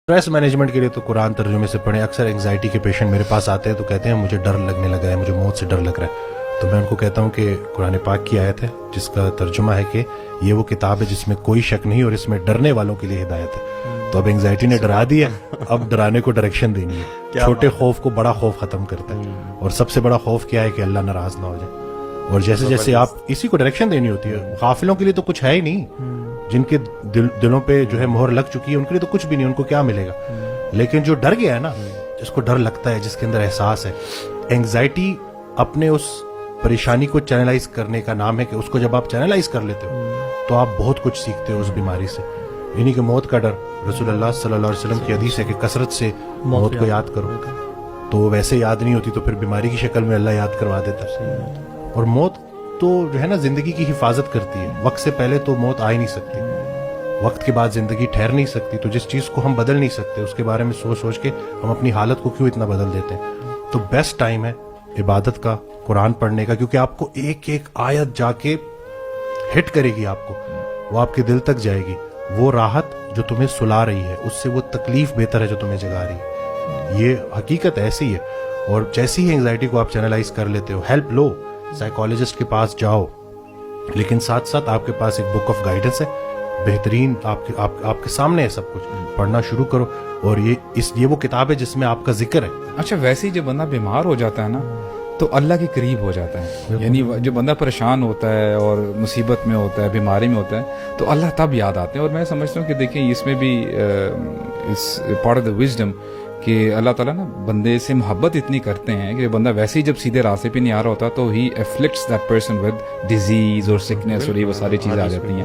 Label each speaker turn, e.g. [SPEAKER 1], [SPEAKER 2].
[SPEAKER 1] Stress management کے لیے تو قرآن ترجمے سے پڑھیں. اکثر انگزائٹی کے پیشنٹ میرے پاس آتے ہیں تو کہتے ہیں مجھے ڈر لگنے لگا ہے, مجھے موت سے ڈر لگ رہا ہے. تو میں ان کو کہتا ہوں کہ قرآن پاک کی آیت ہے جس کا ترجمہ ہے کہ یہ وہ کتاب ہے جس میں کوئی شک نہیں اور اس میں ڈرنے والوں کے لیے ہدایت ہے. تو اب انگزائٹی نے ڈرا دی ہے, اب ڈرانے کو ڈائریکشن دینی ہے. چھوٹے خوف کو بڑا خوف ختم کرتا ہے, اور سب سے بڑا خوف کیا ہے کہ اللہ ناراض نہ ہو جائے. اور جیسے جیسے آپ اسی کو ڈائریکشن دینی ہوتی ہے. غافلوں کے لیے تو کچھ ہے ہی نہیں, جن کے دلوں پہ جو ہے مہر لگ چکی ہے ان کے لیے تو کچھ بھی نہیں, ان کو کیا ملے گا. لیکن جو ڈر گیا ہے نا, جس کو ڈر لگتا ہے, جس کے اندر احساس ہے, انگزائٹی اپنے اس پریشانی کو چینلائز کرنے کا نام ہے کہ اس کو جب آپ چینلائز کر لیتے ہو تو آپ بہت کچھ سیکھتے ہو اس بیماری سے. یعنی کہ موت کا ڈر, رسول اللہ صلی اللہ علیہ وسلم کی حدیث ہے کہ کثرت سے موت کو یاد کرو, تو ویسے یاد نہیں ہوتی تو پھر بیماری کی شکل میں اللہ یاد کروا دیتا ہے. اور موت تو جو ہے نا زندگی کی حفاظت کرتی ہے. وقت سے پہلے تو موت آ ہی نہیں سکتی, وقت کے بعد زندگی ٹھہر نہیں سکتی. تو جس چیز کو ہم بدل نہیں سکتے اس کے بارے میں سوچ سوچ کے ہم اپنی حالت کو کیوں اتنا بدل دیتے ہیں. تو بیسٹ ٹائم ہے عبادت کا, قرآن پڑھنے کا, کیونکہ آپ کو ایک ایک آیت جا کے ہٹ کرے گی, آپ کو وہ آپ کے دل تک جائے گی. وہ راحت جو تمہیں سلا رہی ہے اس سے وہ تکلیف بہتر ہے جو تمہیں جگا رہی ہے. یہ حقیقت ایسی ہے. اور جیسی ہی انگزائٹی کو آپ چینلائز کر لیتے ہو, ہیلپ لو, سائیکالوجسٹ کے پاس جاؤ, لیکن ساتھ ساتھ آپ کے پاس ایک بک آف گائیڈنس ہے بہترین, آپ کے سامنے ہے سب کچھ, پڑھنا شروع کرو. اور یہ وہ کتاب ہے جس میں آپ کا ذکر ہے.
[SPEAKER 2] اچھا, ویسے ہی جب بندہ بیمار ہو جاتا ہے نا تو اللہ کے قریب ہو جاتا ہے. یعنی جب بندہ پریشان ہوتا ہے اور مصیبت میں ہوتا ہے, بیماری میں ہوتا ہے, تو اللہ تب یاد آتے ہیں. اور میں سمجھتا ہوں کہ دیکھیں اس میں بھی پارٹ آف دا وزڈم کہ اللہ تعالیٰ نا بندے سے محبت اتنی کرتے ہیں کہ بندہ ویسے ہی جب سیدھے راستے پہ نہیں آ رہا ہوتا تو ہی افلکٹس دیٹ پرسن ود ڈیزیز اور سکنس اور یہ وہ ساری چیزیں آ جاتی ہیں.